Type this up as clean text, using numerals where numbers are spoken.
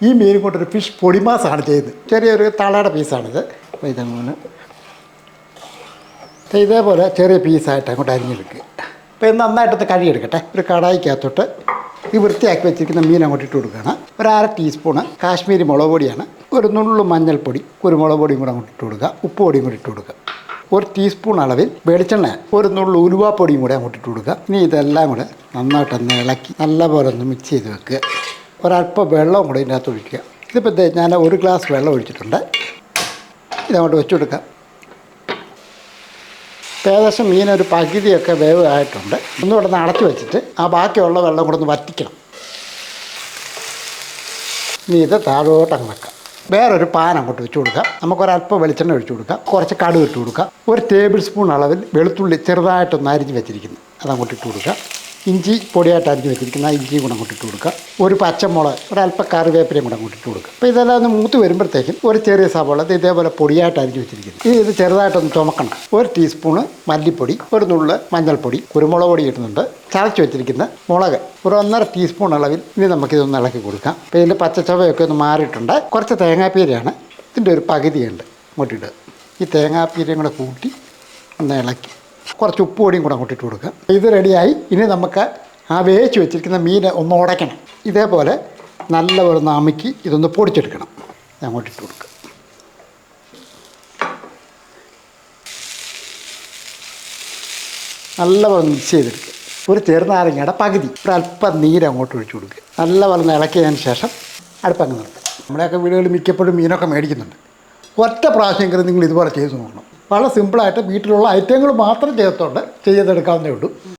ഈ മീൻ കൊണ്ടൊരു ഫിഷ് പൊടിമാസാണ് ചെയ്തത്. ചെറിയൊരു തളയുടെ പീസാണിത്. അപ്പോൾ ഇതങ്ങനെ ഇതേപോലെ ചെറിയ പീസായിട്ട് അങ്ങോട്ട് അരിഞ്ഞെടുക്കുക. അപ്പോൾ ഇത് നന്നായിട്ടൊന്ന് കഴുകിയെടുക്കട്ടെ. ഒരു കടായിക്കകത്തോട്ട് ഈ വൃത്തിയാക്കി വെച്ചിരിക്കുന്ന മീൻ അങ്ങോട്ട് ഇട്ട് കൊടുക്കുകയാണ്. ഒരു 1/2 ടീസ്പൂണ് കാശ്മീരി മുളക് പൊടിയാണ്. ഒരു നുള്ളു മഞ്ഞൾപ്പൊടി, കുരുമുളക് പൊടിയും കൂടെ അങ്ങോട്ട് ഇട്ട് കൊടുക്കുക. ഉപ്പ് പൊടിയും കൂടി ഇട്ട് കൊടുക്കുക. 1 ടീസ്പൂൺ അളവിൽ വെളിച്ചെണ്ണ, ഒരു നുള്ളു ഉലുവാപ്പൊടിയും കൂടെ അങ്ങോട്ട് ഇട്ട് കൊടുക്കുക. ഇനി ഇതെല്ലാം കൂടെ നന്നായിട്ടൊന്ന് ഇളക്കി നല്ലപോലെ ഒന്ന് മിക്സ് ചെയ്ത് വെക്കുക. ഒരല്പം വെള്ളവും കൂടെ ഇതിനകത്ത് ഒഴിക്കുക. ഇതിപ്പോൾ ഞാൻ 1 ഗ്ലാസ് വെള്ളം ഒഴിച്ചിട്ടുണ്ട്. ഇതങ്ങോട്ട് വെച്ച് കൊടുക്കാം. ഏകദേശം മീനൊരു പകുതിയൊക്കെ വേവ് ആയിട്ടുണ്ട്. ഒന്നുകൂടെ ഒന്ന് അടച്ചു വെച്ചിട്ട് ആ ബാക്കിയുള്ള വെള്ളം കൂടെ ഒന്ന് വറ്റിക്കണം. ഇനി ഇത് താഴോട്ടങ്ങ് വെക്കാം. വേറൊരു പാൻ അങ്ങോട്ട് വെച്ച് കൊടുക്കാം. നമുക്കൊരല്പം വെളിച്ചെണ്ണ ഒഴിച്ചു കൊടുക്കാം. കുറച്ച് കടുക് ഇട്ട് കൊടുക്കാം. 1 ടേബിൾ സ്പൂൺ അളവിൽ വെളുത്തുള്ളി ചെറുതായിട്ടൊന്ന് അരിഞ്ഞ് വെച്ചിരിക്കുന്നു, അതങ്ങോട്ട് ഇട്ട് കൊടുക്കുക. ഇഞ്ചി പൊടിയായിട്ട് അരിഞ്ഞ് വെച്ചിരിക്കുന്ന ഇഞ്ചിയും കൂടെ അങ്ങോട്ട് ഇട്ട് കൊടുക്കുക. ഒരു പച്ചമുളക്, ഒരല്പം കറിവേപ്പിലയും കൂടെ അങ്ങോട്ട് ഇട്ട് കൊടുക്കുക. അപ്പോൾ ഇതെല്ലാം ഒന്ന് മൂത്ത് വരുമ്പോഴത്തേക്കും ഒരു ചെറിയ സവാള ഇതേപോലെ പൊടിയായിട്ട് അരിഞ്ഞ് വെച്ചിരിക്കുന്നു. ഇനി ഇത് ചെറുതായിട്ടൊന്ന് ചുമക്കണം. 1 ടീസ്പൂണ് മല്ലിപ്പൊടി, ഒരു നുള്ള് മഞ്ഞൾപ്പൊടി, കുരുമുളക് പൊടി ഇടുന്നുണ്ട്. ചതച്ച് വെച്ചിരിക്കുന്ന മുളക് ഒരു 1.5 ടീസ്പൂൺ അളവിൽ. ഇനി നമുക്കിതൊന്ന് ഇളക്കി കൊടുക്കാം. അപ്പോൾ ഇതിൻ്റെ പച്ചച്ചവയൊക്കെ ഒന്ന് മാറിയിട്ടുണ്ട്. കുറച്ച് തേങ്ങാപ്പീരയാണ്, ഇതിൻ്റെ ഒരു പകുതിയുണ്ട്, അങ്ങോട്ടിടുക. ഈ തേങ്ങാപ്പീരയും കൂടെ കൂട്ടി ഒന്ന് ഇളക്കി കുറച്ച് ഉപ്പ് പൊടിയും കൂടെ അങ്ങോട്ടിട്ട് കൊടുക്കുക. ഇത് റെഡിയായി. ഇനി നമുക്ക് ആ വേവിച്ച് വെച്ചിരിക്കുന്ന മീൻ ഒന്ന് ഉടയ്ക്കണം. ഇതേപോലെ നല്ലപോലെ ഒന്ന് അമുക്കി ഇതൊന്ന് പൊടിച്ചെടുക്കണം. അങ്ങോട്ടിട്ട് കൊടുക്കുക. നല്ലപോലെ മിക്സ് ചെയ്തെടുക്കുക. ഒരു ചെറുനാരങ്ങയുടെ പകുതി, ഒരല്പം നീര് അങ്ങോട്ട് ഒഴിച്ചു കൊടുക്കുക. നല്ലപോലെ ഇളക്കിയതിന് ശേഷം അടുപ്പങ്ങ് നിർത്തുക. നമ്മുടെയൊക്കെ വീടുകളിൽ മിക്കപ്പോഴും മീനൊക്കെ മേടിക്കുന്നുണ്ട്. ഒറ്റ പ്രാവശ്യമെങ്കിലും നിങ്ങൾ ഇതുപോലെ ചെയ്ത് നോക്കണം. വളരെ സിമ്പിളായിട്ട് വീട്ടിലുള്ള ഐറ്റങ്ങൾ മാത്രം ചെയ്തെടുക്കാവുന്നേ ഉള്ളൂ.